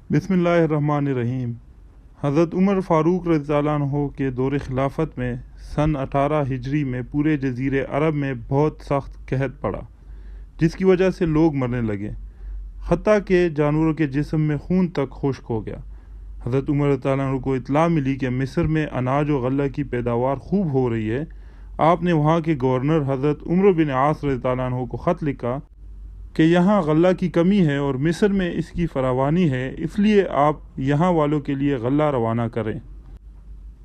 बिस्मिल्लाहिर्रहमानिर्रहीम। हज़रत उमर फ़ारूक रज़ियल्लाहु अन्हु के दौर खिलाफत में सन 18 हिजरी में पूरे जज़ीरे अरब में बहुत सख्त कहत पड़ा, जिसकी वजह से लोग मरने लगे, हत्ता कि जानवरों के जिस्म में खून तक खुश्क हो गया। हज़रत उमर रज़ियल्लाहु अन्हु को इत्तला मिली कि मिस्र में अनाज और गल्ला की पैदावार खूब हो रही है। आपने वहाँ के गवर्नर हज़रत उमर बिन आस रज़ियल्लाहु अन्हु को ख़त लिखा कि यहाँ गल्ला की कमी है और मिस्र में इसकी फरावानी है, इसलिए आप यहाँ वालों के लिए गल्ला रवाना करें।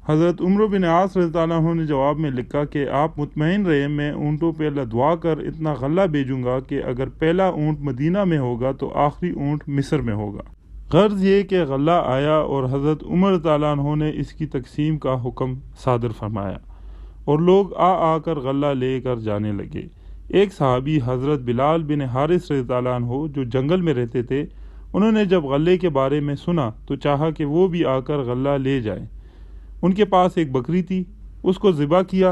हज़रत उमर बिन आस रज़ियल्लाहु अन्हु ने जवाब में लिखा कि आप मुतमईन रहे, मैं ऊँटों पर लदवा कर इतना गल्ला भेजूँगा कि अगर पहला ऊँट मदीना में होगा तो आखिरी ऊँट मिस्र में होगा। गर्ज ये कि गल्ला आया और हज़रत उमर रज़ियल्लाहु अन्हु ने इसकी तकसीम का हुक्म सादर फरमाया और लोग आकर गल्ला लेकर जाने लगे। एक सहाबी हज़रत बिलाल बिन हारिस रज़ियल्लाहु अन्हु जो जंगल में रहते थे, उन्होंने जब गल्ले के बारे में सुना तो चाहा कि वो भी आकर गल्ला ले जाए। उनके पास एक बकरी थी, उसको ज़िबा किया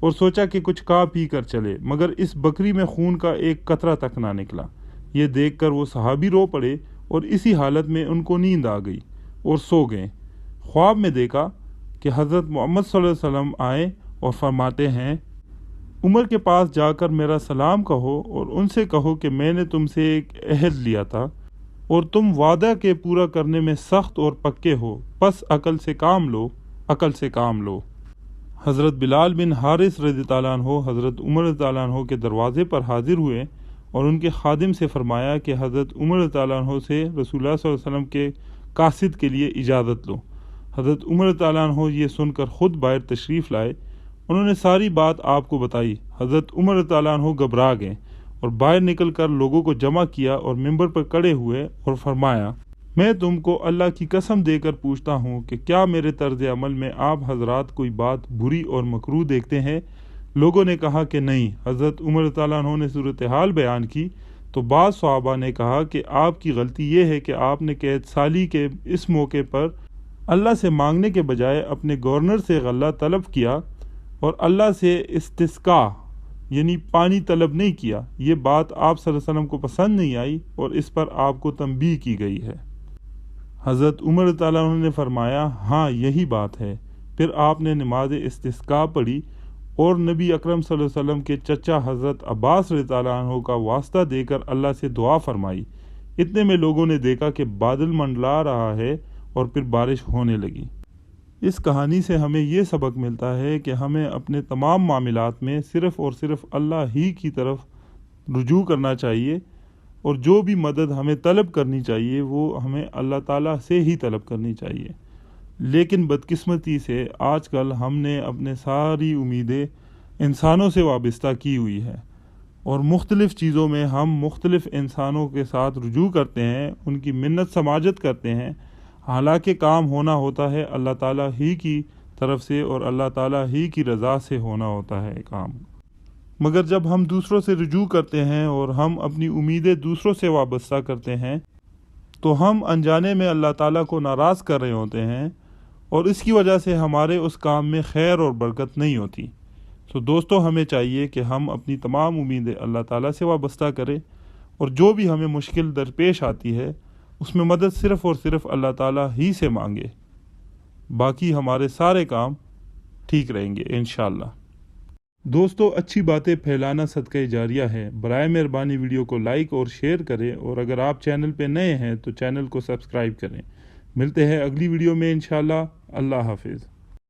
और सोचा कि कुछ खा पी कर चले, मगर इस बकरी में खून का एक कतरा तक ना निकला। ये देखकर वो सहाबी रो पड़े और इसी हालत में उनको नींद आ गई और सो गए। ख्वाब में देखा कि हज़रत मोहम्मद सल्लल्लाहु अलैहि वसल्लम आए और फरमाते हैं, उमर के पास जाकर मेरा सलाम कहो और उनसे कहो कि मैंने तुमसे एक अहद लिया था और तुम वादा के पूरा करने में सख्त और पक्के हो, बस अकल से काम लो, अकल से काम लो। हज़रत बिलाल बिन हारिस रज़ियल्लाहु अन्हु हज़रत उमर रज़ियल्लाहु अन्हु के दरवाज़े पर हाजिर हुए और उनके खादिम से फरमाया कि हज़रत उमर रज़ियल्लाहु अन्हु से रसूलुल्लाह सल्लल्लाहु अलैहि वसल्लम के कासिद के लिए इजाज़त लो। हज़रत उमर रज़ियल्लाहु अन्हु ये सुनकर ख़ुद बाहर तशरीफ़ लाए। उन्होंने सारी बात आपको बताई। हज़रत उमर रज़ियल्लाहु अन्हु घबरा गए और बाहर निकल कर लोगों को जमा किया और मिंबर पर खड़े हुए और फरमाया, मैं तुमको अल्लाह की कसम देकर पूछता हूँ कि क्या मेरे तर्ज अमल में आप हजरात कोई बात बुरी और मकरूह देखते हैं? लोगों ने कहा कि नहीं। हज़रत उमर रज़ियल्लाहु अन्हु ने सूरत हाल बयान की तो बाज़ सहाबा ने कहा कि आपकी गलती ये है कि आपने कैद साली के इस मौके पर अल्लाह से मांगने के बजाय अपने गवर्नर से गल्ला तलब किया और अल्लाह से इस्तिस्का यानी पानी तलब नहीं किया। ये बात आप सल्लल्लाहु अलैहि वसल्लम को पसंद नहीं आई और इस पर आपको तंबीह की गई है। हज़रत उमर रज़ियल्लाहु अन्हु ने फरमाया, हाँ यही बात है। फिर आपने नमाज इस्तिस्का पढ़ी और नबी अकरम सल्लल्लाहु अलैहि वसल्लम के चचा हज़रत अब्बास रज़ियल्लाहु अन्हु का वास्ता देकर अल्लाह से दुआ फरमाई। इतने में लोगों ने देखा कि बादल मंडला रहा है और फिर बारिश होने लगी। इस कहानी से हमें ये सबक मिलता है कि हमें अपने तमाम मामलात में सिर्फ़ और सिर्फ अल्लाह ही की तरफ रुजू करना चाहिए और जो भी मदद हमें तलब करनी चाहिए वो हमें अल्लाह ताला से ही तलब करनी चाहिए। लेकिन बदकिस्मती से आजकल हमने अपने सारी उम्मीदें इंसानों से वाबस्ता की हुई है और मुख्तलिफ़ चीज़ों में हम मुख्तलिफ़ इंसानों के साथ रुजू करते हैं, उनकी मिन्नत समाजत करते हैं, हालांकि काम होना होता है अल्लाह ताला ही की तरफ से और अल्लाह ताला ही की रज़ा से होना होता है काम। मगर जब हम दूसरों से रुजू करते हैं और हम अपनी उम्मीदें दूसरों से वाबस्ता करते हैं तो हम अनजाने में अल्लाह ताला को नाराज़ कर रहे होते हैं और इसकी वजह से हमारे उस काम में खैर और बरकत नहीं होती। तो दोस्तों, हमें चाहिए कि हम अपनी तमाम उम्मीदें अल्लाह ताला से वाबस्ता करें और जो भी हमें मुश्किल दरपेश आती है उसमें मदद सिर्फ़ और सिर्फ अल्लाह ताला ही से मांगे, बाकी हमारे सारे काम ठीक रहेंगे इंशाअल्लाह। दोस्तों, अच्छी बातें फैलाना सदका जारिया है। बराए मेहरबानी वीडियो को लाइक और शेयर करें और अगर आप चैनल पे नए हैं तो चैनल को सब्सक्राइब करें। मिलते हैं अगली वीडियो में इंशाअल्लाह। अल्लाह हाफिज़।